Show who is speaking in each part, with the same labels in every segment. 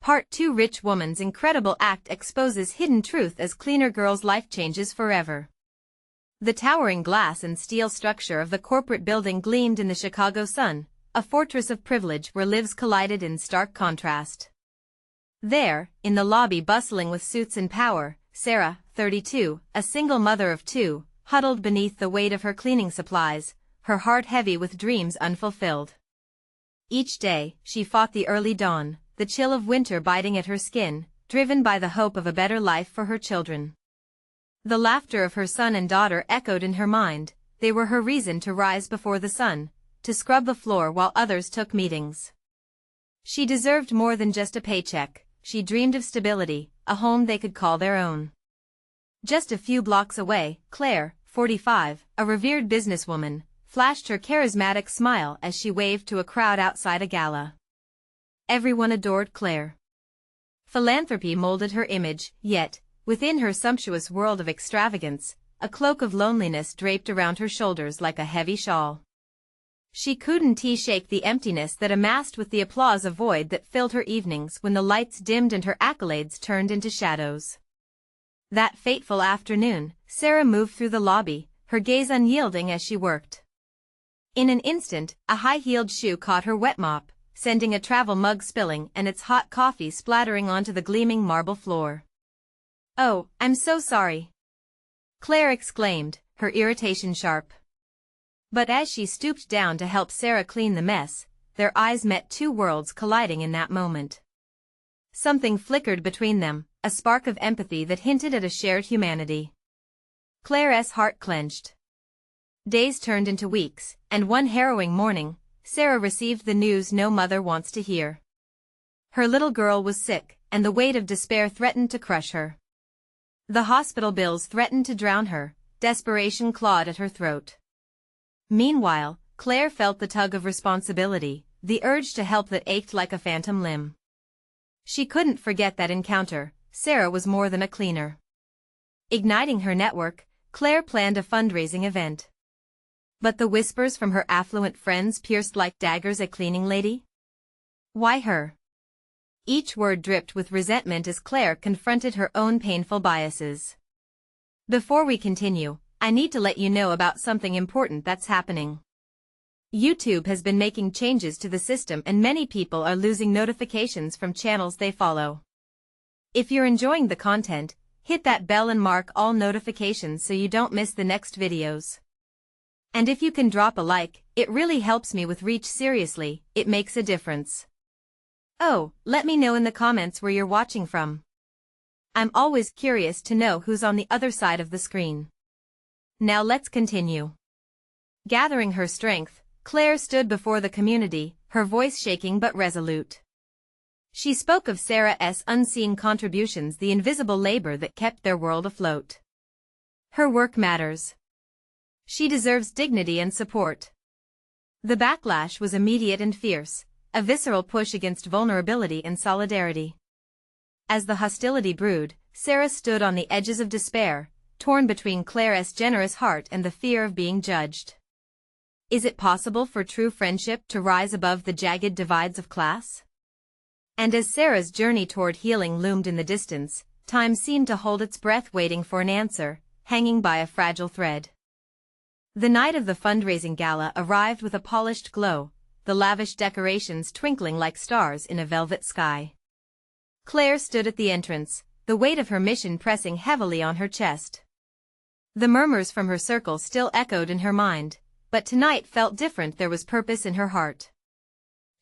Speaker 1: Part 2. Rich woman's incredible act exposes hidden truth as cleaner girl's life changes forever. The towering glass and steel structure of the corporate building gleamed in the Chicago sun, a fortress of privilege where lives collided in stark contrast. There, in the lobby bustling with suits and power, Sarah, 32, a single mother of two, huddled beneath the weight of her cleaning supplies, her heart heavy with dreams unfulfilled. Each day, she fought the early dawn, the chill of winter biting at her skin, driven by the hope of a better life for her children. The laughter of her son and daughter echoed in her mind. They were her reason to rise before the sun, to scrub the floor while others took meetings. She deserved more than just a paycheck. She dreamed of stability, a home they could call their own. Just a few blocks away, Claire, 45, a revered businesswoman, flashed her charismatic smile as she waved to a crowd outside a gala. Everyone adored Claire. Philanthropy molded her image, yet, within her sumptuous world of extravagance, a cloak of loneliness draped around her shoulders like a heavy shawl. She couldn't shake the emptiness that amassed with the applause, a void that filled her evenings when the lights dimmed and her accolades turned into shadows. That fateful afternoon, Sarah moved through the lobby, her gaze unyielding as she worked. In an instant, a high-heeled shoe caught her wet mop, sending a travel mug spilling and its hot coffee splattering onto the gleaming marble floor. "Oh, I'm so sorry," Claire exclaimed, her irritation sharp. But as she stooped down to help Sarah clean the mess, their eyes met, two worlds colliding in that moment. Something flickered between them, a spark of empathy that hinted at a shared humanity. Claire's heart clenched. Days turned into weeks, and one harrowing morning, Sarah received the news no mother wants to hear. Her little girl was sick, and the weight of despair threatened to crush her. The hospital bills threatened to drown her, desperation clawed at her throat. Meanwhile, Claire felt the tug of responsibility, the urge to help that ached like a phantom limb. She couldn't forget that encounter. Sarah was more than a cleaner. Igniting her network, Claire planned a fundraising event. But the whispers from her affluent friends pierced like daggers. A cleaning lady? Why her? Each word dripped with resentment as Claire confronted her own painful biases. Before we continue, I need to let you know about something important that's happening. YouTube has been making changes to the system and many people are losing notifications from channels they follow. If you're enjoying the content, hit that bell and mark all notifications so you don't miss the next videos. And if you can drop a like, it really helps me with reach. Seriously, it makes a difference. Oh, let me know in the comments where you're watching from. I'm always curious to know who's on the other side of the screen. Now let's continue. Gathering her strength, Claire stood before the community, her voice shaking but resolute. She spoke of Sarah's unseen contributions, the invisible labor that kept their world afloat. Her work matters. She deserves dignity and support. The backlash was immediate and fierce, a visceral push against vulnerability and solidarity. As the hostility brewed, Sarah stood on the edges of despair, torn between Claire's generous heart and the fear of being judged. Is it possible for true friendship to rise above the jagged divides of class? And as Sarah's journey toward healing loomed in the distance, time seemed to hold its breath, waiting for an answer, hanging by a fragile thread. The night of the fundraising gala arrived with a polished glow, the lavish decorations twinkling like stars in a velvet sky. Claire stood at the entrance, the weight of her mission pressing heavily on her chest. The murmurs from her circle still echoed in her mind, but tonight felt different. There was purpose in her heart.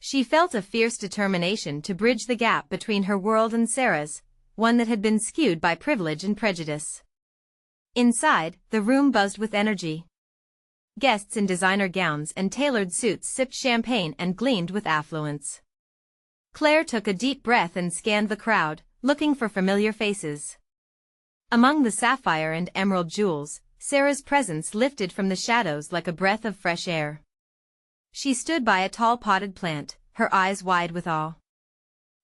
Speaker 1: She felt a fierce determination to bridge the gap between her world and Sarah's, one that had been skewed by privilege and prejudice. Inside, the room buzzed with energy. Guests in designer gowns and tailored suits sipped champagne and gleamed with affluence. Claire took a deep breath and scanned the crowd, looking for familiar faces. Among the sapphire and emerald jewels, Sarah's presence lifted from the shadows like a breath of fresh air. She stood by a tall potted plant, her eyes wide with awe.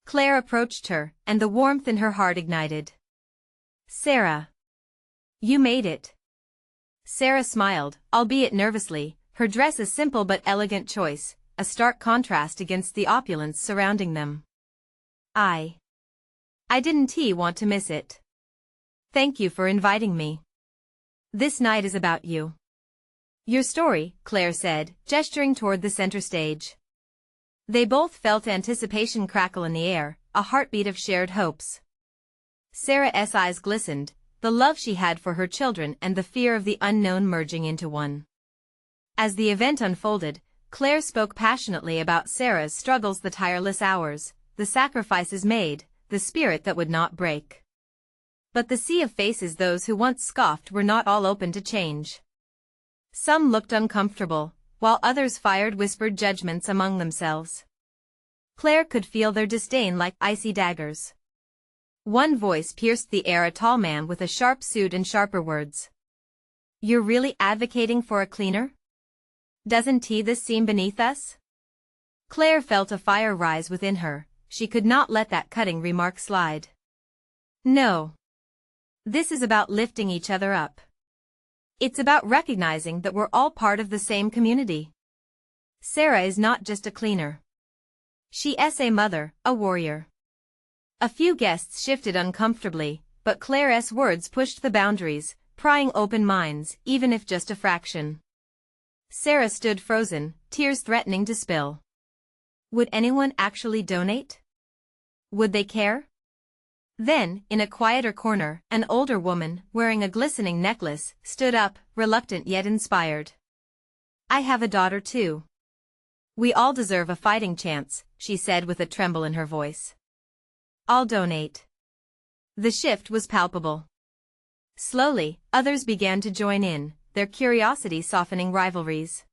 Speaker 1: Claire approached her, and the warmth in her heart ignited. "Sarah, you made it." Sarah smiled, albeit nervously, her dress a simple but elegant choice, a stark contrast against the opulence surrounding them. "I I didn't want to miss it. Thank you for inviting me. This night is about you. Your story, Claire said, gesturing toward the center stage. They both felt anticipation crackle in the air, a heartbeat of shared hopes. Sarah's eyes glistened, the love she had for her children and the fear of the unknown merging into one. As the event unfolded, Claire spoke passionately about Sarah's struggles, the tireless hours, the sacrifices made, the spirit that would not break. But the sea of faces those who once scoffed were not all open to change. Some looked uncomfortable, while others fired whispered judgments among themselves. Claire could feel their disdain like icy daggers. One voice pierced the air, a tall man with a sharp suit and sharper words. You're really advocating for a cleaner? Doesn't this seem beneath us? Claire felt a fire rise within her. She could not let that cutting remark slide. No. This is about lifting each other up. It's about recognizing that we're all part of the same community. Sarah is not just a cleaner. She's a mother, a warrior. A few guests shifted uncomfortably, but Claire's words pushed the boundaries, prying open minds, even if just a fraction. Sarah stood frozen, tears threatening to spill. Would anyone actually donate? Would they care? Then, in a quieter corner, an older woman, wearing a glistening necklace, stood up, reluctant yet inspired. I have a daughter too. We all deserve a fighting chance, she said with a tremble in her voice. I'll donate. The shift was palpable. Slowly, others began to join in, their curiosity softening rivalries.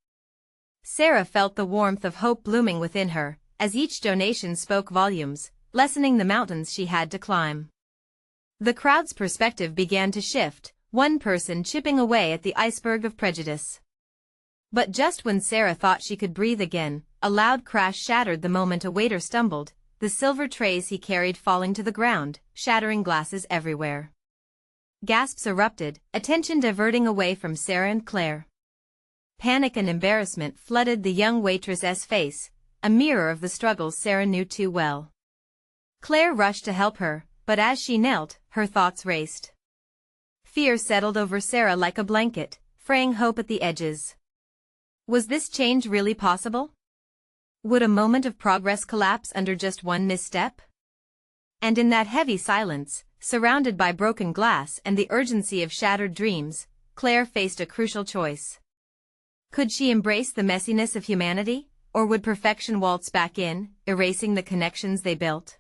Speaker 1: Sarah felt the warmth of hope blooming within her, as each donation spoke volumes, lessening the mountains she had to climb. The crowd's perspective began to shift, one person chipping away at the iceberg of prejudice. But just when Sarah thought she could breathe again, a loud crash shattered the moment. A waiter stumbled, the silver trays he carried falling to the ground, shattering glasses everywhere. Gasps erupted, attention diverting away from Sarah and Claire. Panic and embarrassment flooded the young waitress's face, a mirror of the struggles Sarah knew too well. Claire rushed to help her, but as she knelt, her thoughts raced. Fear settled over Sarah like a blanket, fraying hope at the edges. Was this change really possible? Would a moment of progress collapse under just one misstep? And in that heavy silence, surrounded by broken glass and the urgency of shattered dreams, Claire faced a crucial choice. Could she embrace the messiness of humanity, or would perfection waltz back in, erasing the connections they built?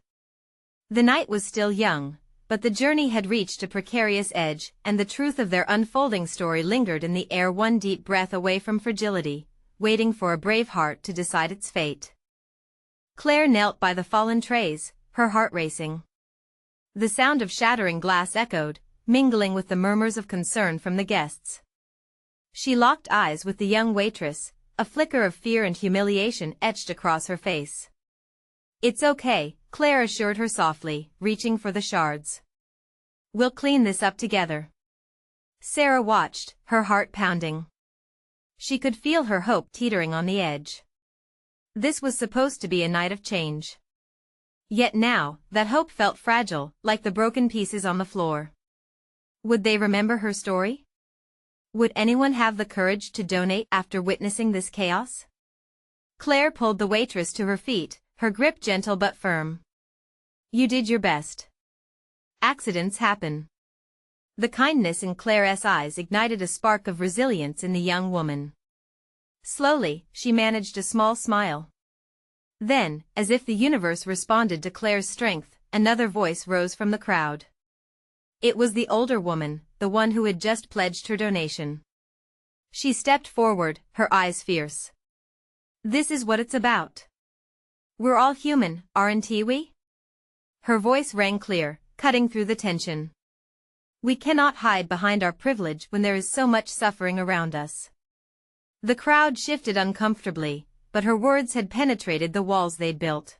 Speaker 1: The night was still young, but the journey had reached a precarious edge, and the truth of their unfolding story lingered in the air, one deep breath away from fragility, waiting for a brave heart to decide its fate. Claire knelt by the fallen trays, her heart racing. The sound of shattering glass echoed, mingling with the murmurs of concern from the guests. She locked eyes with the young waitress, a flicker of fear and humiliation etched across her face. It's okay, Claire assured her softly, reaching for the shards. We'll clean this up together. Sarah watched, her heart pounding. She could feel her hope teetering on the edge. This was supposed to be a night of change. Yet now, that hope felt fragile, like the broken pieces on the floor. Would they remember her story? Would anyone have the courage to donate after witnessing this chaos? Claire pulled the waitress to her feet, her grip gentle but firm. You did your best. Accidents happen. The kindness in Claire's eyes ignited a spark of resilience in the young woman. Slowly, she managed a small smile. Then, as if the universe responded to Claire's strength, another voice rose from the crowd. It was the older woman, the one who had just pledged her donation. She stepped forward, her eyes fierce. This is what it's about. We're all human, aren't we? Her voice rang clear, cutting through the tension. We cannot hide behind our privilege when there is so much suffering around us. The crowd shifted uncomfortably, but her words had penetrated the walls they'd built.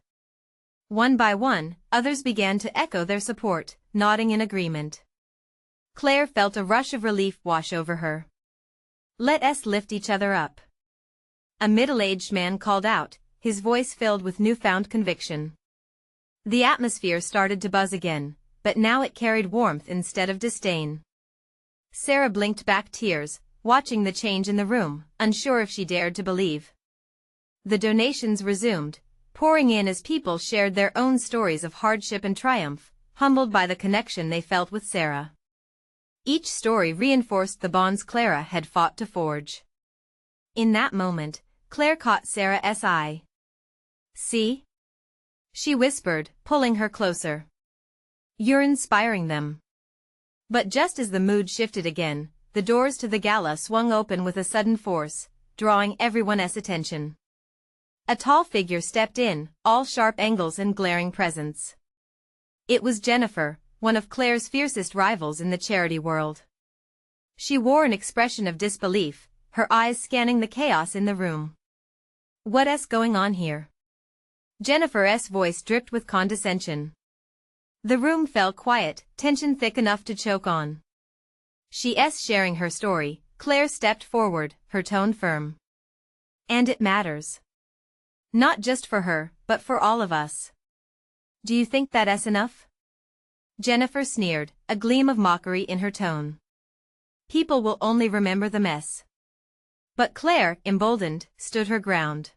Speaker 1: One by one, others began to echo their support, nodding in agreement. Claire felt a rush of relief wash over her. Let us lift each other up. A middle-aged man called out, his voice filled with newfound conviction. The atmosphere started to buzz again, but now it carried warmth instead of disdain. Sarah blinked back tears, watching the change in the room, unsure if she dared to believe. The donations resumed, pouring in as people shared their own stories of hardship and triumph, humbled by the connection they felt with Sarah. Each story reinforced the bonds Clara had fought to forge. In that moment, Claire caught Sarah's eye. "See?" she whispered, pulling her closer. "You're inspiring them." But just as the mood shifted again, the doors to the gala swung open with a sudden force, drawing everyone's attention. A tall figure stepped in, all sharp angles and glaring presence. It was Jennifer, one of Claire's fiercest rivals in the charity world. She wore an expression of disbelief, her eyes scanning the chaos in the room. "What's going on here?" Jennifer's voice dripped with condescension. The room fell quiet, tension thick enough to choke on. She's sharing her story. Claire stepped forward, her tone firm. "And it matters. Not just for her, but for all of us. Do you think that's enough?" Jennifer sneered, a gleam of mockery in her tone. "People will only remember the mess." But Claire, emboldened, stood her ground.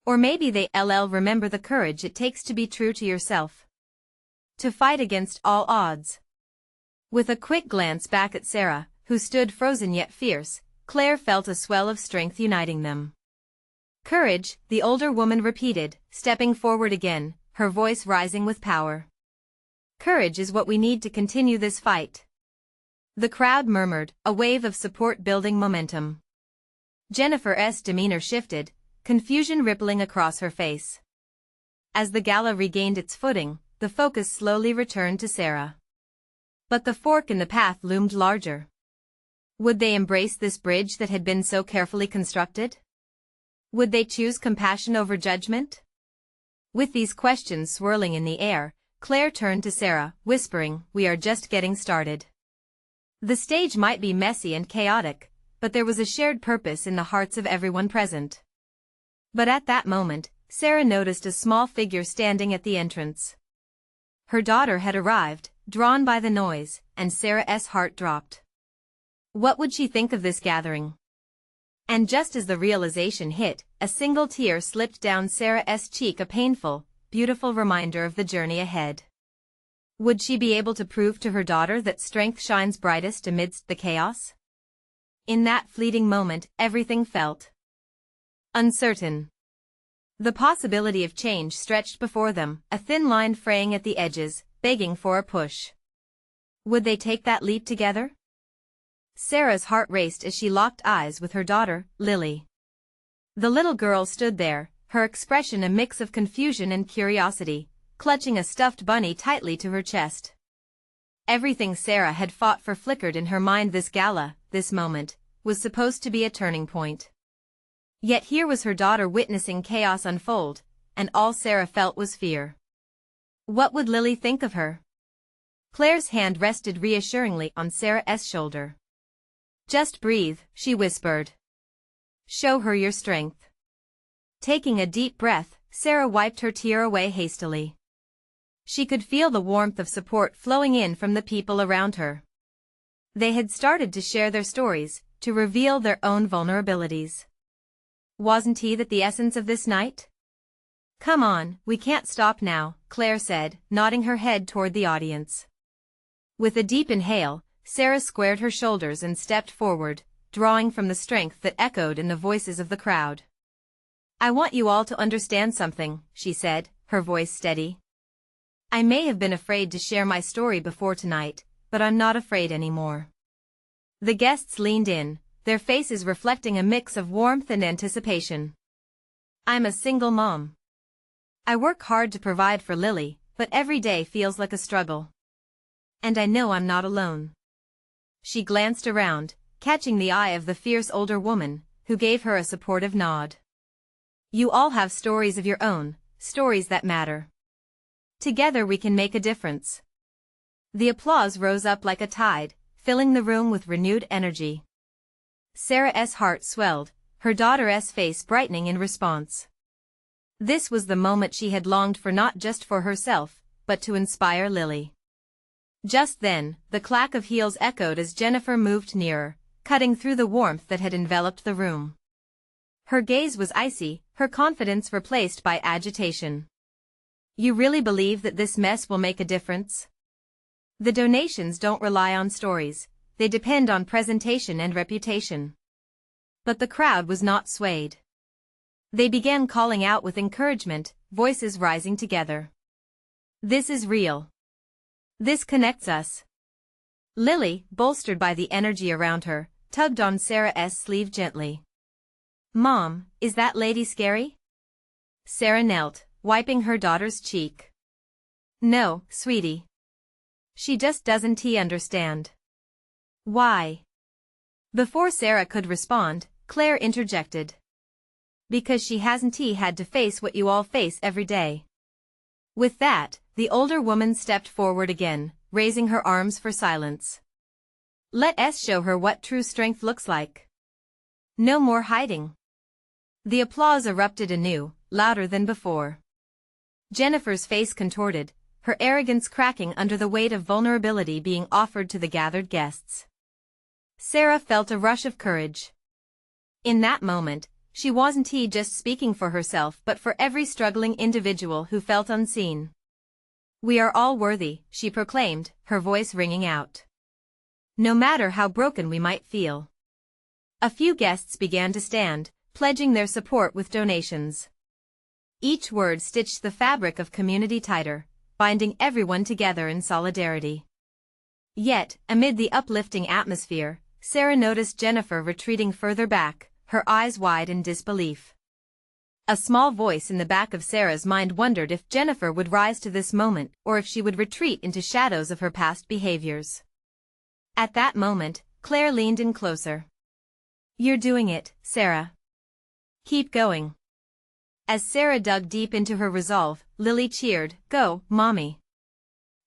Speaker 1: "Or maybe they'll remember the courage it takes to be true to yourself. To fight against all odds." With a quick glance back at Sarah, who stood frozen yet fierce, Claire felt a swell of strength uniting them. "Courage," the older woman repeated, stepping forward again, her voice rising with power. "Courage is what we need to continue this fight." The crowd murmured, a wave of support building momentum. Jennifer's demeanor shifted, confusion rippling across her face. As the gala regained its footing, the focus slowly returned to Sarah. But the fork in the path loomed larger. Would they embrace this bridge that had been so carefully constructed? Would they choose compassion over judgment? With these questions swirling in the air, Claire turned to Sarah, whispering, "We are just getting started." The stage might be messy and chaotic, but there was a shared purpose in the hearts of everyone present. But at that moment, Sarah noticed a small figure standing at the entrance. Her daughter had arrived, drawn by the noise, and Sarah's heart dropped. What would she think of this gathering? And just as the realization hit, a single tear slipped down Sarah's cheek, a painful, beautiful reminder of the journey ahead. Would she be able to prove to her daughter that strength shines brightest amidst the chaos? In that fleeting moment, everything felt uncertain. The possibility of change stretched before them, a thin line fraying at the edges, begging for a push. Would they take that leap together? Sarah's heart raced as she locked eyes with her daughter, Lily. The little girl stood there, her expression a mix of confusion and curiosity, clutching a stuffed bunny tightly to her chest. Everything Sarah had fought for flickered in her mind. This gala, this moment, was supposed to be a turning point. Yet here was her daughter witnessing chaos unfold, and all Sarah felt was fear. What would Lily think of her? Claire's hand rested reassuringly on Sarah's shoulder. "Just breathe," she whispered. "Show her your strength." Taking a deep breath, Sarah wiped her tear away hastily. She could feel the warmth of support flowing in from the people around her. They had started to share their stories, to reveal their own vulnerabilities. Wasn't that the essence of this night? "Come on, we can't stop now," Claire said, nodding her head toward the audience. With a deep inhale, Sarah squared her shoulders and stepped forward, drawing from the strength that echoed in the voices of the crowd. "I want you all to understand something," she said, her voice steady. "I may have been afraid to share my story before tonight, but I'm not afraid anymore." The guests leaned in, their faces reflecting a mix of warmth and anticipation. "I'm a single mom. I work hard to provide for Lily, but every day feels like a struggle. And I know I'm not alone." She glanced around, catching the eye of the fierce older woman, who gave her a supportive nod. "You all have stories of your own, stories that matter. Together we can make a difference." The applause rose up like a tide, filling the room with renewed energy. Sarah's heart swelled, her daughter's face brightening in response. This was the moment she had longed for, not just for herself, but to inspire Lily. Just then, the clack of heels echoed as Jennifer moved nearer, cutting through the warmth that had enveloped the room. Her gaze was icy, her confidence replaced by agitation. "You really believe that this mess will make a difference?" "The donations don't rely on stories, they depend on presentation and reputation." But the crowd was not swayed. They began calling out with encouragement, voices rising together. "This is real. This connects us." Lily, bolstered by the energy around her, tugged on Sarah's sleeve gently. "Mom, is that lady scary?" Sarah knelt, wiping her daughter's cheek. "No, sweetie. She just doesn't understand." "Why?" Before Sarah could respond, Claire interjected. "Because she hasn't had to face what you all face every day." With that, the older woman stepped forward again, raising her arms for silence. "Let us show her what true strength looks like. No more hiding." The applause erupted anew, louder than before. Jennifer's face contorted, her arrogance cracking under the weight of vulnerability being offered to the gathered guests. Sarah felt a rush of courage. In that moment, she wasn't just speaking for herself but for every struggling individual who felt unseen. "We are all worthy," she proclaimed, her voice ringing out. "No matter how broken we might feel." A few guests began to stand, pledging their support with donations. Each word stitched the fabric of community tighter, binding everyone together in solidarity. Yet, amid the uplifting atmosphere, Sarah noticed Jennifer retreating further back, her eyes wide in disbelief. A small voice in the back of Sarah's mind wondered if Jennifer would rise to this moment or if she would retreat into shadows of her past behaviors. At that moment, Claire leaned in closer. "You're doing it, Sarah. Keep going." As Sarah dug deep into her resolve, Lily cheered, "Go, Mommy."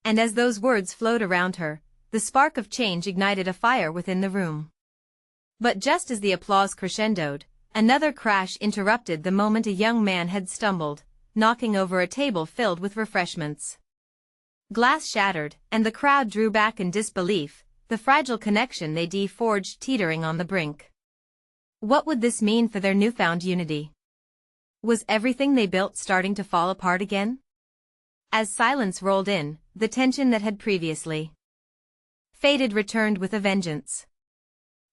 Speaker 1: And as those words flowed around her, the spark of change ignited a fire within the room. But just as the applause crescendoed, another crash interrupted the moment. A young man had stumbled, knocking over a table filled with refreshments. Glass shattered, and the crowd drew back in disbelief, the fragile connection they forged teetering on the brink. What would this mean for their newfound unity? Was everything they built starting to fall apart again? As silence rolled in, the tension that had previously faded returned with a vengeance.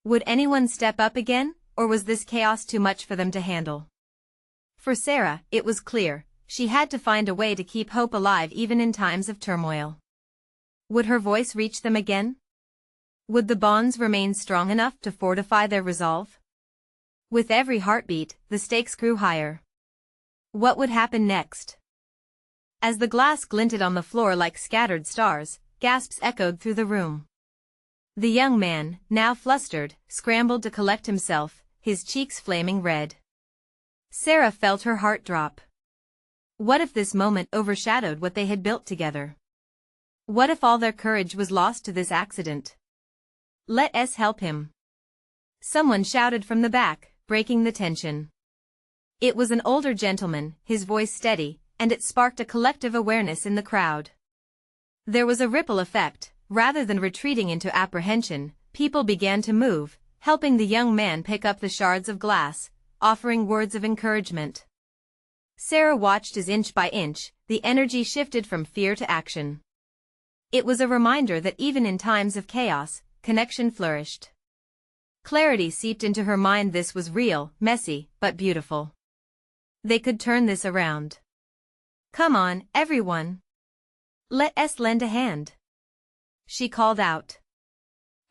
Speaker 1: Would anyone step up again, or was this chaos too much for them to handle? For Sarah, it was clear, she had to find a way to keep hope alive even in times of turmoil. Would her voice reach them again? Would the bonds remain strong enough to fortify their resolve? With every heartbeat, the stakes grew higher. What would happen next? As the glass glinted on the floor like scattered stars, gasps echoed through the room. The young man, now flustered, scrambled to collect himself, his cheeks flaming red. Sarah felt her heart drop. What if this moment overshadowed what they had built together? What if all their courage was lost to this accident? "Let us help him," someone shouted from the back, breaking the tension. It was an older gentleman, his voice steady, and it sparked a collective awareness in the crowd. There was a ripple effect. Rather than retreating into apprehension, people began to move, helping the young man pick up the shards of glass, offering words of encouragement. Sarah watched as inch by inch, the energy shifted from fear to action. It was a reminder that even in times of chaos, connection flourished. Clarity seeped into her mind. This was real, messy, but beautiful. They could turn this around. "Come on, everyone. Let us lend a hand," she called out.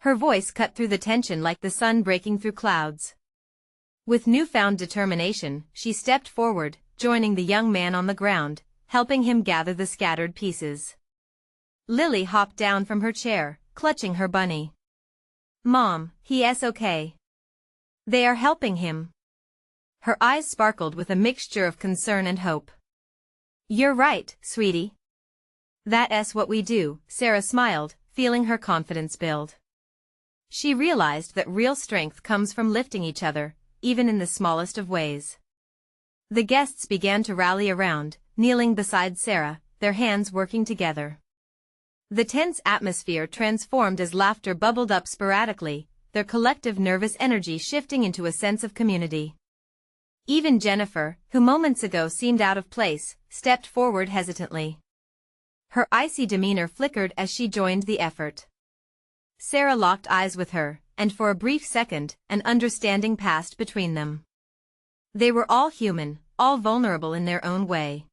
Speaker 1: Her voice cut through the tension like the sun breaking through clouds. With newfound determination, she stepped forward, joining the young man on the ground, helping him gather the scattered pieces. Lily hopped down from her chair, clutching her bunny. "Mom, he's okay. They are helping him." Her eyes sparkled with a mixture of concern and hope. "You're right, sweetie. That's what we do," Sarah smiled, feeling her confidence build. She realized that real strength comes from lifting each other, even in the smallest of ways. The guests began to rally around, kneeling beside Sarah, their hands working together. The tense atmosphere transformed as laughter bubbled up sporadically, their collective nervous energy shifting into a sense of community. Even Jennifer, who moments ago seemed out of place, stepped forward hesitantly. Her icy demeanor flickered as she joined the effort. Sarah locked eyes with her, and for a brief second, an understanding passed between them. They were all human, all vulnerable in their own way.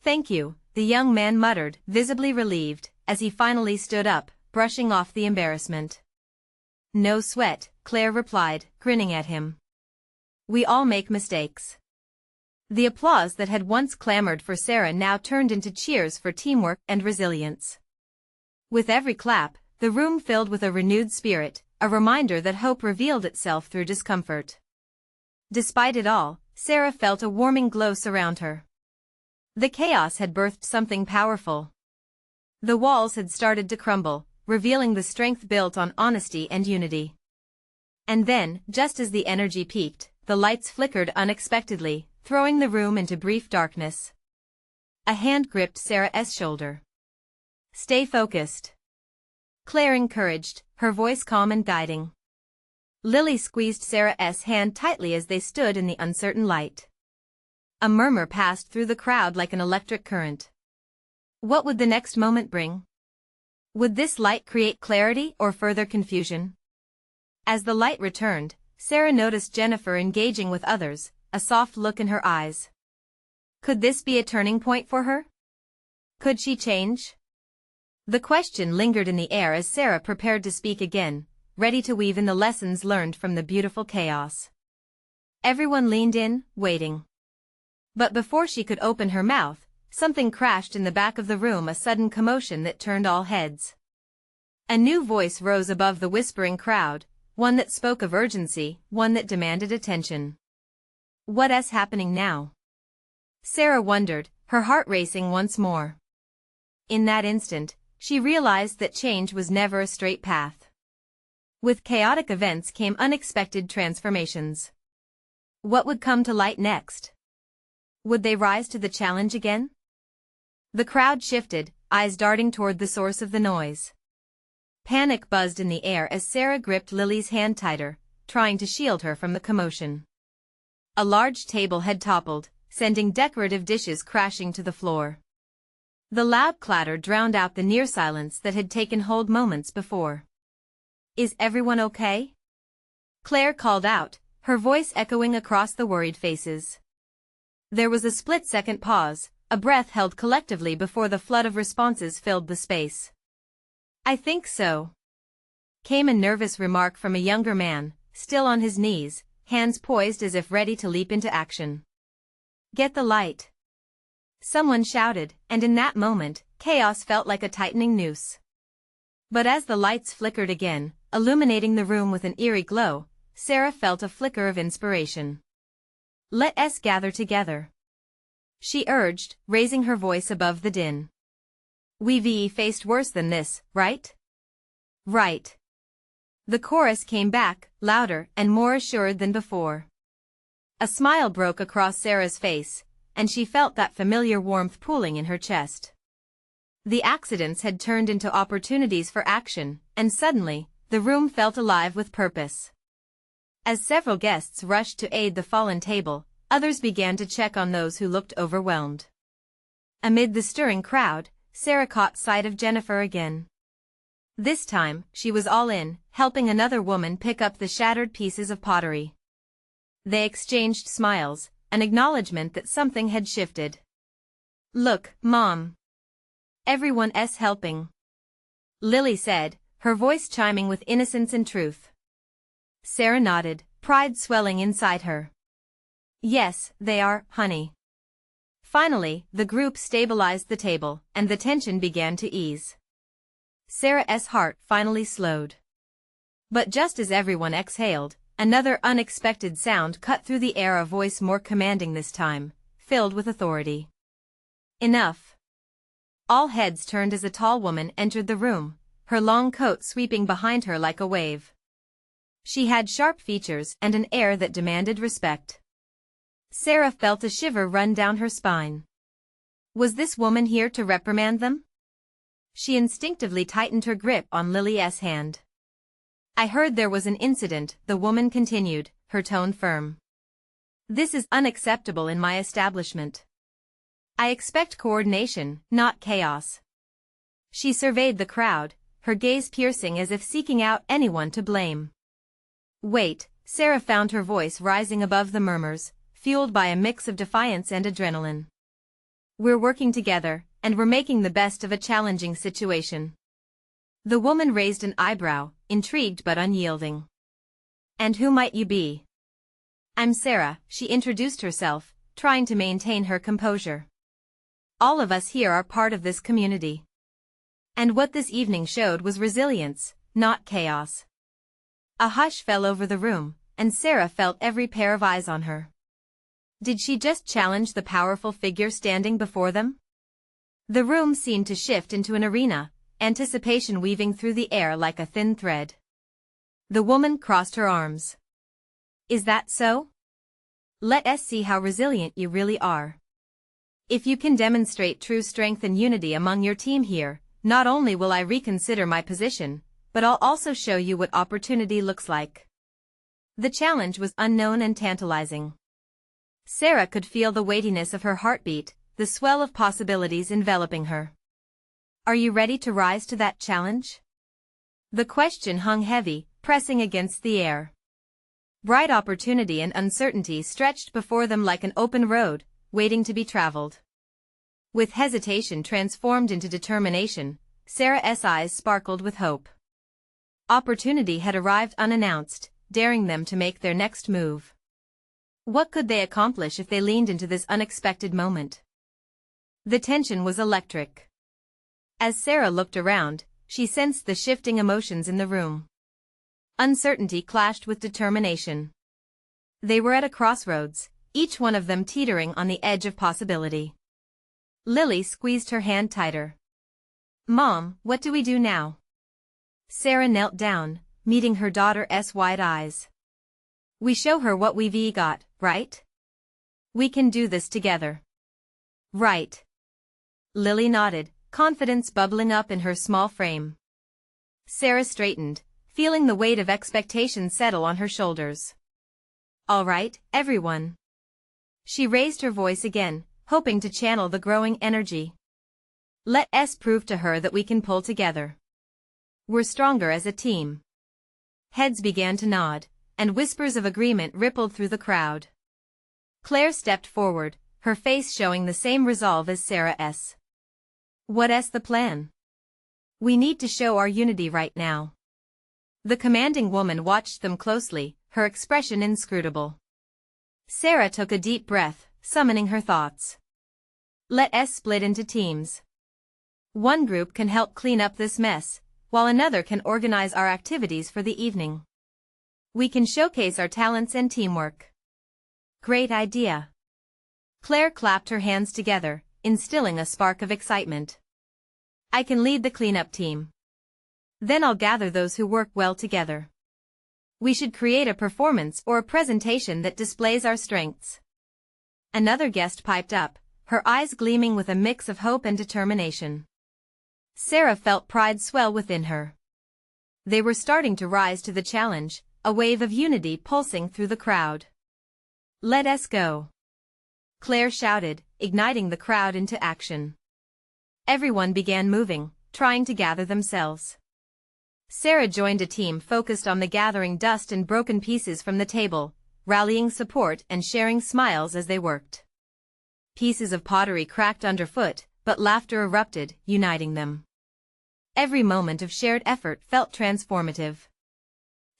Speaker 1: "Thank you," the young man muttered, visibly relieved, as he finally stood up, brushing off the embarrassment. "No sweat," Claire replied, grinning at him. "We all make mistakes." The applause that had once clamored for Sarah now turned into cheers for teamwork and resilience. With every clap, the room filled with a renewed spirit, a reminder that hope revealed itself through discomfort. Despite it all, Sarah felt a warming glow surround her. The chaos had birthed something powerful. The walls had started to crumble, revealing the strength built on honesty and unity. And then, just as the energy peaked, the lights flickered unexpectedly, throwing the room into brief darkness. A hand gripped Sarah's shoulder. "Stay focused," Claire encouraged, her voice calm and guiding. Lily squeezed Sarah's hand tightly as they stood in the uncertain light. A murmur passed through the crowd like an electric current. What would the next moment bring? Would this light create clarity or further confusion? As the light returned, Sarah noticed Jennifer engaging with others, a soft look in her eyes. Could this be a turning point for her? Could she change? The question lingered in the air as Sarah prepared to speak again, ready to weave in the lessons learned from the beautiful chaos. Everyone leaned in, waiting. But before she could open her mouth, something crashed in the back of the room, a sudden commotion that turned all heads. A new voice rose above the whispering crowd, one that spoke of urgency, one that demanded attention. "What's happening now?" Sarah wondered, her heart racing once more. In that instant, she realized that change was never a straight path. With chaotic events came unexpected transformations. What would come to light next? Would they rise to the challenge again? The crowd shifted, eyes darting toward the source of the noise. Panic buzzed in the air as Sarah gripped Lily's hand tighter, trying to shield her from the commotion. A large table had toppled, sending decorative dishes crashing to the floor. The loud clatter drowned out the near silence that had taken hold moments before. "Is everyone okay?" Claire called out, her voice echoing across the worried faces. There was a split-second pause, a breath held collectively before the flood of responses filled the space. "I think so," came a nervous remark from a younger man, still on his knees, hands poised as if ready to leap into action. "Get the light," someone shouted, and in that moment, chaos felt like a tightening noose. But as the lights flickered again, illuminating the room with an eerie glow, Sarah felt a flicker of inspiration. "Let us gather together," she urged, raising her voice above the din. "We've faced worse than this, right?" "Right." The chorus came back, louder and more assured than before. A smile broke across Sarah's face, and she felt that familiar warmth pooling in her chest. The accidents had turned into opportunities for action, and suddenly, the room felt alive with purpose. As several guests rushed to aid the fallen table, others began to check on those who looked overwhelmed. Amid the stirring crowd, Sarah caught sight of Jennifer again. This time, she was all in, helping another woman pick up the shattered pieces of pottery. They exchanged smiles, an acknowledgement that something had shifted. "Look, Mom. Everyone's helping," Lily said, her voice chiming with innocence and truth. Sarah nodded, pride swelling inside her. "Yes, they are, honey." Finally, the group stabilized the table, and the tension began to ease. Sarah's heart finally slowed. But just as everyone exhaled, another unexpected sound cut through the air, a voice more commanding this time, filled with authority. "Enough." All heads turned as a tall woman entered the room, her long coat sweeping behind her like a wave. She had sharp features and an air that demanded respect. Sarah felt a shiver run down her spine. Was this woman here to reprimand them? She instinctively tightened her grip on Lily's hand. I heard there was an incident, the woman continued, her tone firm. This is unacceptable in my establishment. I expect coordination, not chaos. She surveyed the crowd, her gaze piercing as if seeking out anyone to blame. Wait, Sarah found her voice rising above the murmurs, fueled by a mix of defiance and adrenaline. We're working together, and we're making the best of a challenging situation. The woman raised an eyebrow, intrigued but unyielding. And who might you be? I'm Sarah, she introduced herself, trying to maintain her composure. All of us here are part of this community. And what this evening showed was resilience, not chaos. A hush fell over the room, and Sarah felt every pair of eyes on her. Did she just challenge the powerful figure standing before them? The room seemed to shift into an arena, anticipation weaving through the air like a thin thread. The woman crossed her arms. Is that so? Let us see how resilient you really are. If you can demonstrate true strength and unity among your team here, not only will I reconsider my position, but I'll also show you what opportunity looks like. The challenge was unknown and tantalizing. Sarah could feel the weightiness of her heartbeat, the swell of possibilities enveloping her. Are you ready to rise to that challenge? The question hung heavy, pressing against the air. Bright opportunity and uncertainty stretched before them like an open road, waiting to be traveled. With hesitation transformed into determination, Sarah's eyes sparkled with hope. Opportunity had arrived unannounced, daring them to make their next move. What could they accomplish if they leaned into this unexpected moment? The tension was electric. As Sarah looked around, she sensed the shifting emotions in the room. Uncertainty clashed with determination. They were at a crossroads, each one of them teetering on the edge of possibility. Lily squeezed her hand tighter. Mom, what do we do now? Sarah knelt down, meeting her daughter's wide eyes. We show her what we've got, right? We can do this together. Right. Lily nodded, confidence bubbling up in her small frame. Sarah straightened, feeling the weight of expectation settle on her shoulders. All right, everyone. She raised her voice again, hoping to channel the growing energy. Let us prove to her that we can pull together. We're stronger as a team. Heads began to nod, and whispers of agreement rippled through the crowd. Claire stepped forward, her face showing the same resolve as Sarah's. What's the plan? We need to show our unity right now. The commanding woman watched them closely, her expression inscrutable. Sarah took a deep breath, summoning her thoughts. Let us split into teams. One group can help clean up this mess, while another can organize our activities for the evening. We can showcase our talents and teamwork. Great idea. Claire clapped her hands together, instilling a spark of excitement. I can lead the cleanup team. Then I'll gather those who work well together. We should create a performance or a presentation that displays our strengths. Another guest piped up, her eyes gleaming with a mix of hope and determination. Sarah felt pride swell within her. They were starting to rise to the challenge, a wave of unity pulsing through the crowd. Let us go. Claire shouted, igniting the crowd into action. Everyone began moving, trying to gather themselves. Sarah joined a team focused on the gathering dust and broken pieces from the table, rallying support and sharing smiles as they worked. Pieces of pottery cracked underfoot, but laughter erupted, uniting them. Every moment of shared effort felt transformative.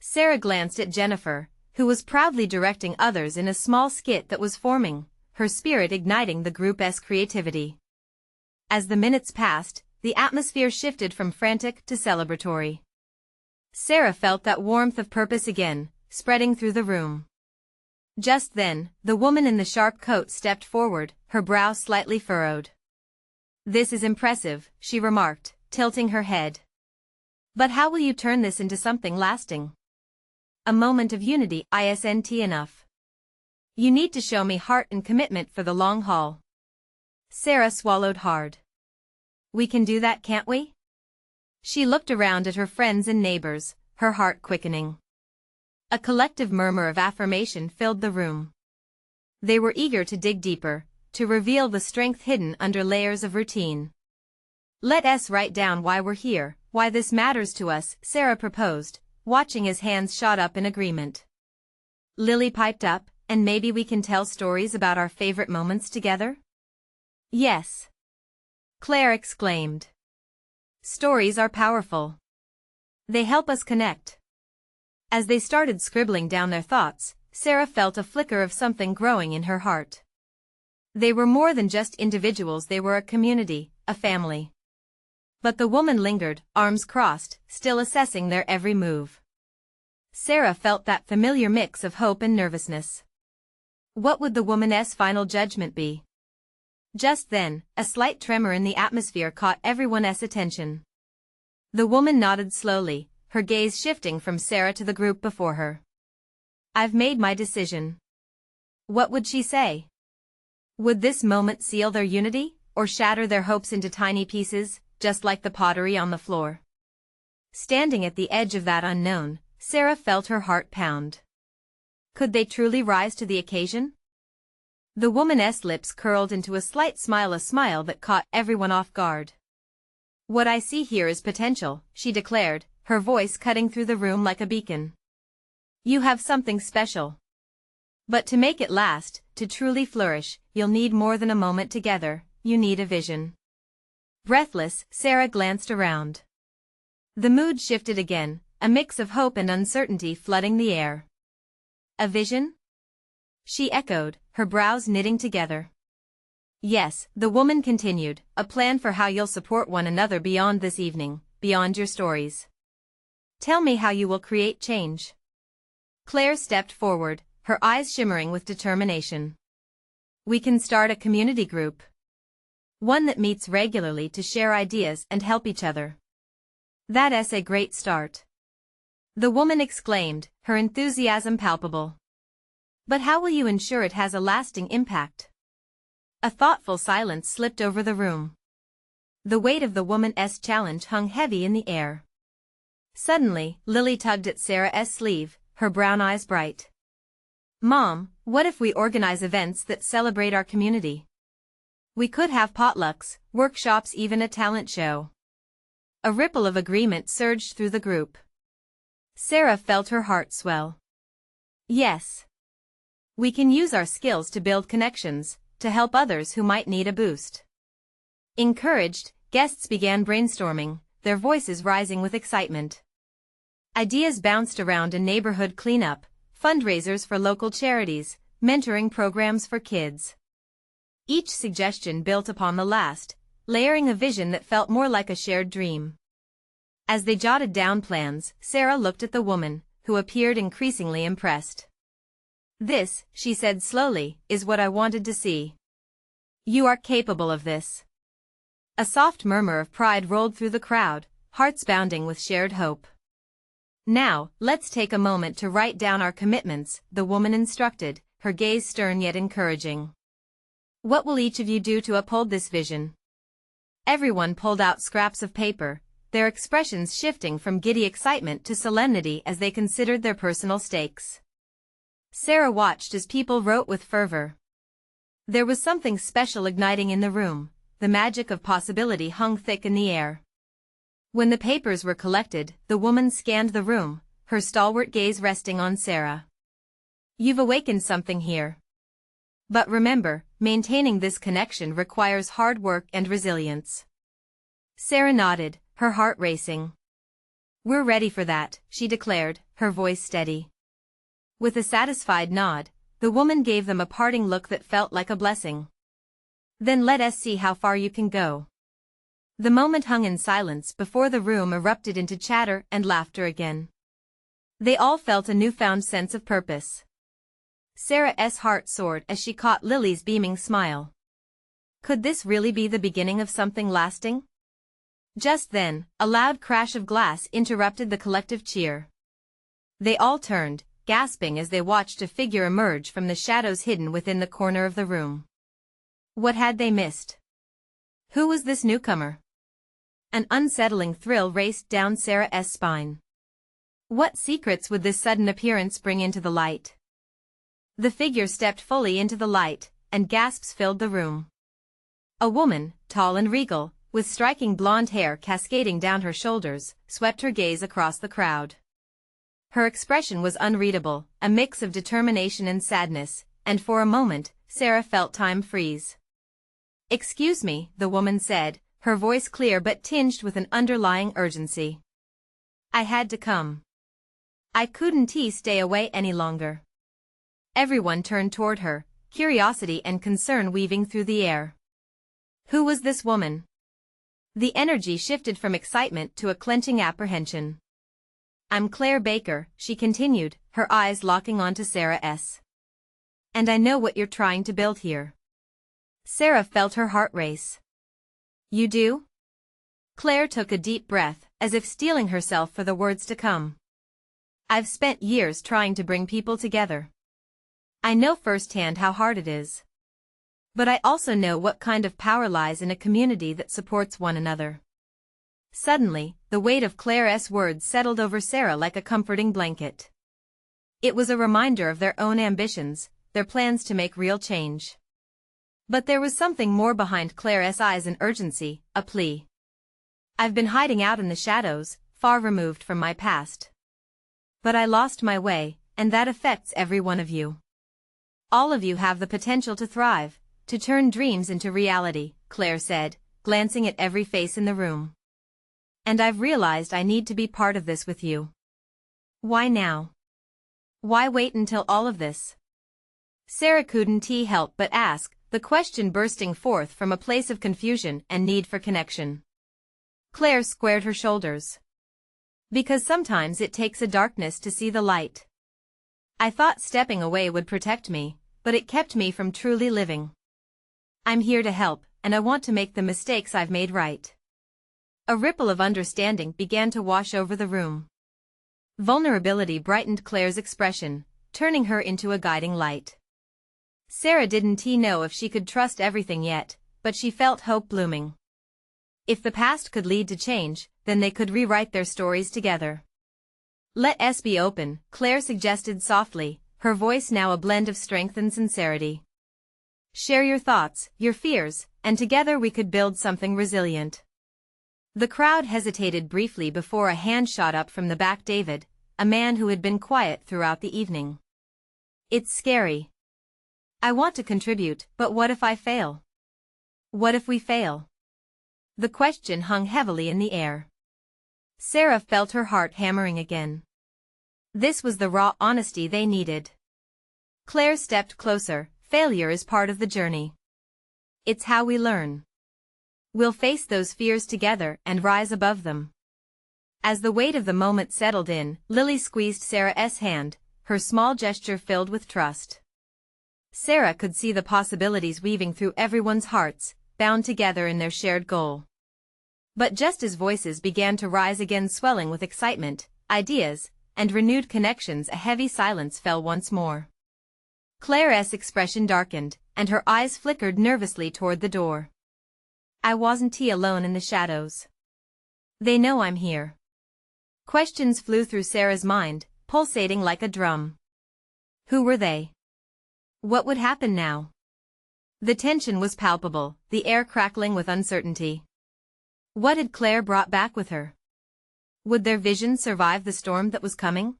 Speaker 1: Sarah glanced at Jennifer, who was proudly directing others in a small skit that was forming, her spirit igniting the group's creativity. As the minutes passed, the atmosphere shifted from frantic to celebratory. Sarah felt that warmth of purpose again, spreading through the room. Just then, the woman in the sharp coat stepped forward, her brow slightly furrowed. This is impressive, she remarked, tilting her head. But how will you turn this into something lasting? A moment of unity isn't enough. You need to show me heart and commitment for the long haul. Sarah swallowed hard. We can do that, can't we? She looked around at her friends and neighbors, her heart quickening. A collective murmur of affirmation filled the room. They were eager to dig deeper, to reveal the strength hidden under layers of routine. Let us write down why we're here, why this matters to us, Sarah proposed, watching as hands shot up in agreement. Lily piped up, and maybe we can tell stories about our favorite moments together? Yes. Claire exclaimed. Stories are powerful. They help us connect. As they started scribbling down their thoughts, Sarah felt a flicker of something growing in her heart. They were more than just individuals, they were a community, a family. But the woman lingered, arms crossed, still assessing their every move. Sarah felt that familiar mix of hope and nervousness. What would the woman's final judgment be? Just then, a slight tremor in the atmosphere caught everyone's attention. The woman nodded slowly, her gaze shifting from Sarah to the group before her. I've made my decision. What would she say? Would this moment seal their unity, or shatter their hopes into tiny pieces, just like the pottery on the floor? Standing at the edge of that unknown, Sarah felt her heart pound. Could they truly rise to the occasion? The woman's lips curled into a slight smile, a smile that caught everyone off guard. What I see here is potential, she declared, her voice cutting through the room like a beacon. You have something special. But to make it last, to truly flourish, you'll need more than a moment together, you need a vision. Breathless, Sarah glanced around. The mood shifted again, a mix of hope and uncertainty flooding the air. A vision? She echoed, her brows knitting together. Yes, the woman continued, a plan for how you'll support one another beyond this evening, beyond your stories. Tell me how you will create change. Claire stepped forward, her eyes shimmering with determination. We can start a community group. One that meets regularly to share ideas and help each other. That's a great start. The woman exclaimed, her enthusiasm palpable. But how will you ensure it has a lasting impact? A thoughtful silence slipped over the room. The weight of the woman's challenge hung heavy in the air. Suddenly, Lily tugged at Sarah's sleeve, her brown eyes bright. Mom, what if we organize events that celebrate our community? We could have potlucks, workshops, even a talent show. A ripple of agreement surged through the group. Sarah felt her heart swell. Yes. We can use our skills to build connections, to help others who might need a boost. Encouraged, guests began brainstorming, their voices rising with excitement. Ideas bounced around: a neighborhood cleanup, fundraisers for local charities, mentoring programs for kids. Each suggestion built upon the last, layering a vision that felt more like a shared dream. As they jotted down plans, Sarah looked at the woman, who appeared increasingly impressed. This, she said slowly, is what I wanted to see. You are capable of this. A soft murmur of pride rolled through the crowd, hearts bounding with shared hope. Now, let's take a moment to write down our commitments, the woman instructed, her gaze stern yet encouraging. What will each of you do to uphold this vision? Everyone pulled out scraps of paper, their expressions shifting from giddy excitement to solemnity as they considered their personal stakes. Sarah watched as people wrote with fervor. There was something special igniting in the room, the magic of possibility hung thick in the air. When the papers were collected, the woman scanned the room, her stalwart gaze resting on Sarah. You've awakened something here. But remember, maintaining this connection requires hard work and resilience. Sarah nodded, her heart racing. We're ready for that, she declared, her voice steady. With a satisfied nod, the woman gave them a parting look that felt like a blessing. Then let us see how far you can go. The moment hung in silence before the room erupted into chatter and laughter again. They all felt a newfound sense of purpose. Sarah's heart soared as she caught Lily's beaming smile. Could this really be the beginning of something lasting? Just then, a loud crash of glass interrupted the collective cheer. They all turned, gasping as they watched a figure emerge from the shadows hidden within the corner of the room. What had they missed? Who was this newcomer? An unsettling thrill raced down Sarah's spine. What secrets would this sudden appearance bring into the light? The figure stepped fully into the light, and gasps filled the room. A woman, tall and regal, with striking blonde hair cascading down her shoulders, swept her gaze across the crowd. Her expression was unreadable, a mix of determination and sadness, and for a moment, Sarah felt time freeze. "Excuse me," the woman said, her voice clear but tinged with an underlying urgency. "I had to come. I couldn't stay away any longer." Everyone turned toward her, curiosity and concern weaving through the air. Who was this woman? The energy shifted from excitement to a clenching apprehension. "I'm Claire Baker," she continued, her eyes locking onto Sarah's. "And I know what you're trying to build here." Sarah felt her heart race. "You do?" Claire took a deep breath, as if steeling herself for the words to come. "I've spent years trying to bring people together. I know firsthand how hard it is. But I also know what kind of power lies in a community that supports one another." Suddenly, the weight of Claire's words settled over Sarah like a comforting blanket. It was a reminder of their own ambitions, their plans to make real change. But there was something more behind Claire's eyes, an urgency, a plea. "I've been hiding out in the shadows, far removed from my past. But I lost my way, and that affects every one of you. All of you have the potential to thrive, to turn dreams into reality," Claire said, glancing at every face in the room. "And I've realized I need to be part of this with you. Why now? Why wait until all of this?" Sarah couldn't help but ask, the question bursting forth from a place of confusion and need for connection. Claire squared her shoulders. "Because sometimes it takes a darkness to see the light. I thought stepping away would protect me, but it kept me from truly living. I'm here to help, and I want to make the mistakes I've made right." A ripple of understanding began to wash over the room. Vulnerability brightened Claire's expression, turning her into a guiding light. Sarah didn't know if she could trust everything yet, but she felt hope blooming. If the past could lead to change, then they could rewrite their stories together. "Let's be open," Claire suggested softly, her voice now a blend of strength and sincerity. "Share your thoughts, your fears, and together we could build something resilient." The crowd hesitated briefly before a hand shot up from the back. David, a man who had been quiet throughout the evening. "It's scary. I want to contribute, but what if I fail? What if we fail?" The question hung heavily in the air. Sarah felt her heart hammering again. This was the raw honesty they needed. Claire stepped closer. "Failure is part of the journey. It's how we learn. We'll face those fears together and rise above them." As the weight of the moment settled in, Lily squeezed Sarah's hand, her small gesture filled with trust. Sarah could see the possibilities weaving through everyone's hearts, bound together in their shared goal. But just as voices began to rise again, swelling with excitement, ideas, and renewed connections, a heavy silence fell once more. Claire's expression darkened, and her eyes flickered nervously toward the door. "I wasn't alone in the shadows. They know I'm here." Questions flew through Sarah's mind, pulsating like a drum. Who were they? What would happen now? The tension was palpable, the air crackling with uncertainty. What had Claire brought back with her? Would their vision survive the storm that was coming?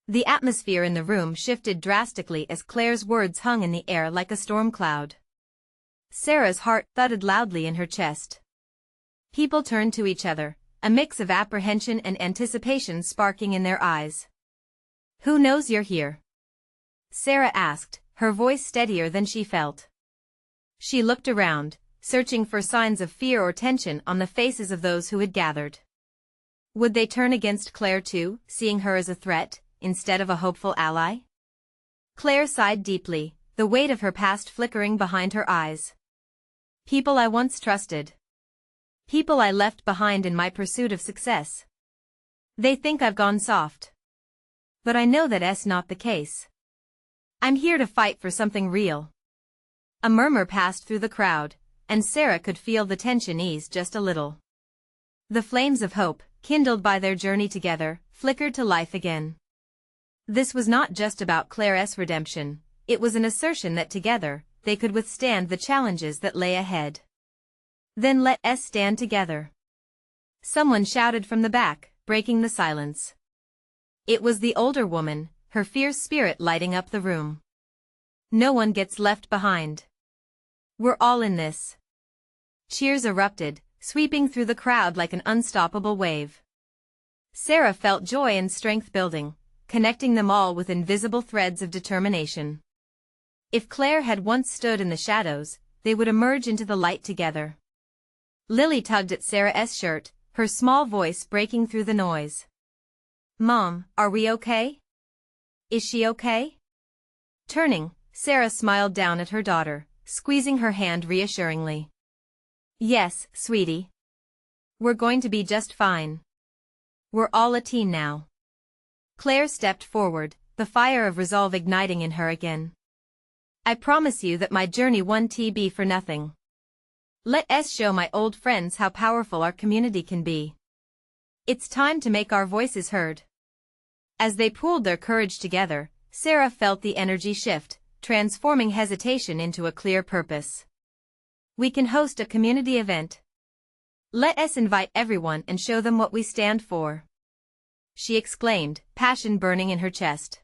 Speaker 1: The atmosphere in the room shifted drastically as Claire's words hung in the air like a storm cloud. Sarah's heart thudded loudly in her chest. People turned to each other, a mix of apprehension and anticipation sparking in their eyes. "Who knows you're here?" Sarah asked, her voice steadier than she felt. She looked around, searching for signs of fear or tension on the faces of those who had gathered. Would they turn against Claire too, seeing her as a threat, instead of a hopeful ally? Claire sighed deeply, the weight of her past flickering behind her eyes. People I once trusted. People I left behind in my pursuit of success. They think I've gone soft. But I know that's not the case. I'm here to fight for something real. A murmur passed through the crowd, and Sarah could feel the tension ease just a little. The flames of hope, kindled by their journey together, flickered to life again. This was not just about Claire's redemption, it was an assertion that together, they could withstand the challenges that lay ahead. Then let us stand together. Someone shouted from the back, breaking the silence. It was the older woman, her fierce spirit lighting up the room. No one gets left behind. We're all in this. Cheers erupted, sweeping through the crowd like an unstoppable wave. Sarah felt joy and strength building, connecting them all with invisible threads of determination. If Claire had once stood in the shadows, they would emerge into the light together. Lily tugged at Sarah's shirt, her small voice breaking through the noise. "Mom, are we okay? Is she okay?" Turning, Sarah smiled down at her daughter, squeezing her hand reassuringly. "Yes, sweetie. We're going to be just fine. We're all a team now." Claire stepped forward, the fire of resolve igniting in her again. "I promise you that my journey won't be for nothing. Let us show my old friends how powerful our community can be. It's time to make our voices heard." As they pooled their courage together, Sarah felt the energy shift, transforming hesitation into a clear purpose. "We can host a community event. Let us invite everyone and show them what we stand for," she exclaimed, passion burning in her chest.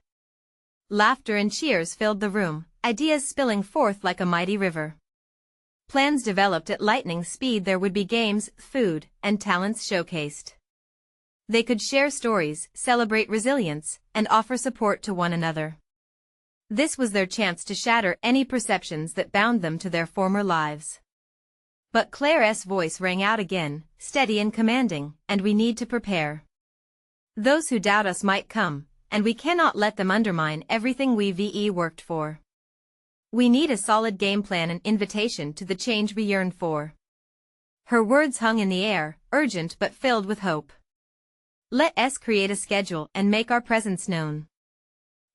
Speaker 1: Laughter and cheers filled the room, ideas spilling forth like a mighty river. Plans developed at lightning speed. There would be games, food, and talents showcased. They could share stories, celebrate resilience, and offer support to one another. This was their chance to shatter any perceptions that bound them to their former lives. But Claire's voice rang out again, steady and commanding, "And we need to prepare. Those who doubt us might come, and we cannot let them undermine everything we've worked for. We need a solid game plan and invitation to the change we yearn for." Her words hung in the air, urgent but filled with hope. "Let us create a schedule and make our presence known.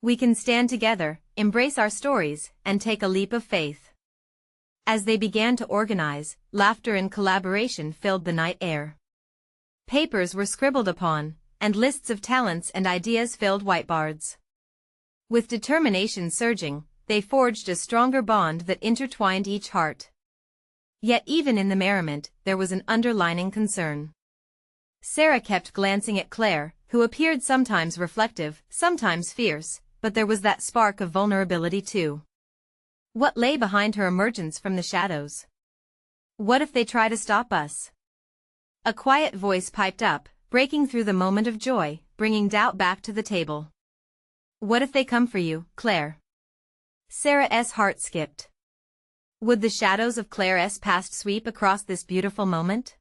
Speaker 1: We can stand together, embrace our stories, and take a leap of faith." As they began to organize, laughter and collaboration filled the night air. Papers were scribbled upon, and lists of talents and ideas filled whiteboards. With determination surging, they forged a stronger bond that intertwined each heart. Yet even in the merriment, there was an underlying concern. Sarah kept glancing at Claire, who appeared sometimes reflective, sometimes fierce, but there was that spark of vulnerability too. What lay behind her emergence from the shadows? What if they try to stop us? A quiet voice piped up, breaking through the moment of joy, bringing doubt back to the table. "What if they come for you, Claire?" Sarah's heart skipped. Would the shadows of Claire's past sweep across this beautiful moment?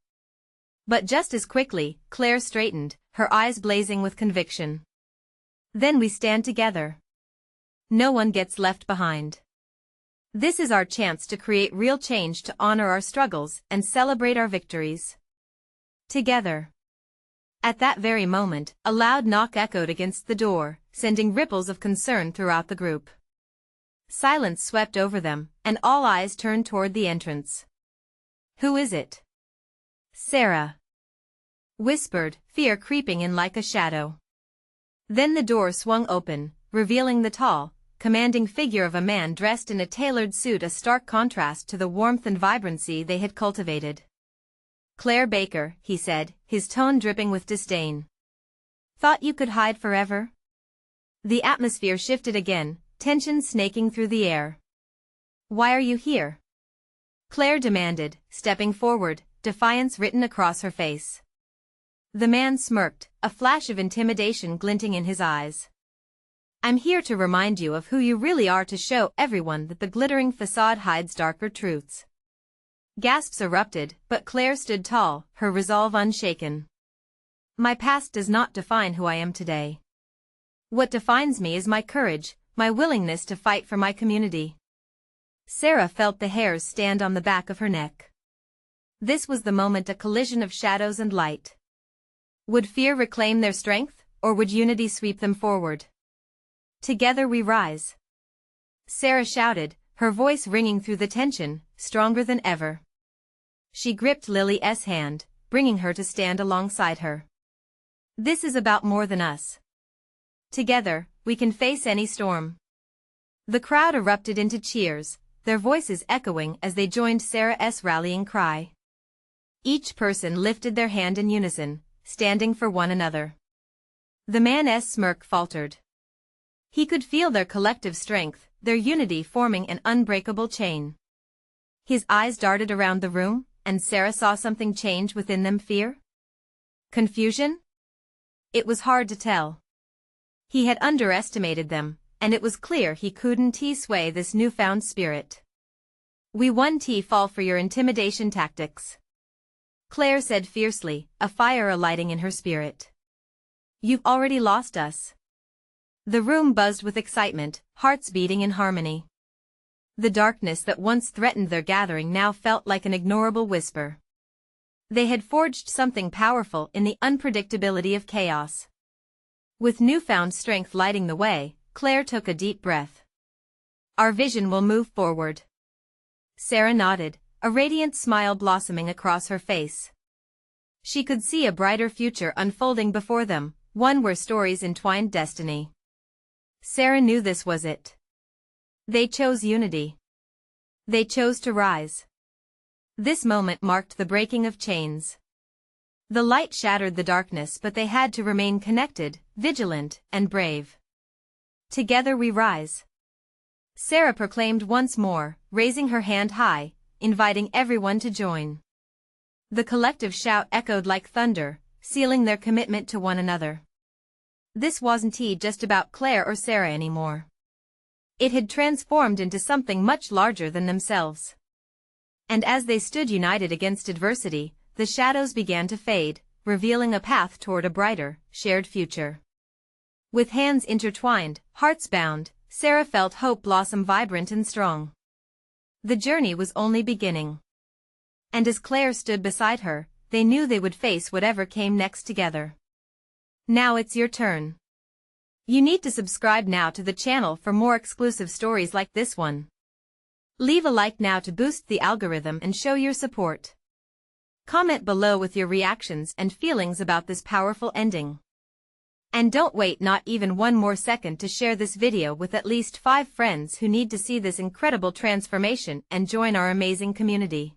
Speaker 1: But just as quickly, Claire straightened, her eyes blazing with conviction. "Then we stand together. No one gets left behind. This is our chance to create real change, to honor our struggles and celebrate our victories. Together." At that very moment, a loud knock echoed against the door, sending ripples of concern throughout the group. Silence swept over them, and all eyes turned toward the entrance. "Who is it?" Sarah whispered, fear creeping in like a shadow. Then the door swung open, revealing the tall, commanding figure of a man dressed in a tailored suit, a stark contrast to the warmth and vibrancy they had cultivated. "Claire Baker," he said, his tone dripping with disdain. "Thought you could hide forever?" The atmosphere shifted again, tension snaking through the air. "Why are you here?" Claire demanded, stepping forward, defiance written across her face. The man smirked, a flash of intimidation glinting in his eyes. "I'm here to remind you of who you really are, to show everyone that the glittering facade hides darker truths." Gasps erupted, but Claire stood tall, her resolve unshaken. "My past does not define who I am today. What defines me is my courage, my willingness to fight for my community." Sarah felt the hairs stand on the back of her neck. This was the moment, a collision of shadows and light. Would fear reclaim their strength, or would unity sweep them forward? Together we rise. Sarah shouted, her voice ringing through the tension, stronger than ever. She gripped Lily's hand, bringing her to stand alongside her. This is about more than us. Together, we can face any storm. The crowd erupted into cheers, their voices echoing as they joined Sarah's rallying cry. Each person lifted their hand in unison, standing for one another. The man's smirk faltered. He could feel their collective strength, their unity forming an unbreakable chain. His eyes darted around the room, and Sarah saw something change within them. Fear? Confusion? It was hard to tell. He had underestimated them, and it was clear he couldn't sway this newfound spirit. We won't fall for your intimidation tactics, Claire said fiercely, a fire alighting in her spirit. You've already lost us. The room buzzed with excitement, hearts beating in harmony. The darkness that once threatened their gathering now felt like an ignorable whisper. They had forged something powerful in the unpredictability of chaos. With newfound strength lighting the way, Claire took a deep breath. Our vision will move forward. Sarah nodded, a radiant smile blossoming across her face. She could see a brighter future unfolding before them, one where stories entwined destiny. Sarah knew this was it. They chose unity. They chose to rise. This moment marked the breaking of chains. The light shattered the darkness, but they had to remain connected, vigilant, and brave. Together we rise. Sarah proclaimed once more, raising her hand high, inviting everyone to join. The collective shout echoed like thunder, sealing their commitment to one another. This wasn't just about Claire or Sarah anymore. It had transformed into something much larger than themselves. And as they stood united against adversity, the shadows began to fade, revealing a path toward a brighter, shared future. With hands intertwined, hearts bound, Sarah felt hope blossom vibrant and strong. The journey was only beginning. And as Claire stood beside her, they knew they would face whatever came next together. Now it's your turn. You need to subscribe now to the channel for more exclusive stories like this one. Leave a like now to boost the algorithm and show your support. Comment below with your reactions and feelings about this powerful ending. And don't wait not even one more second to share this video with at least 5 friends who need to see this incredible transformation and join our amazing community.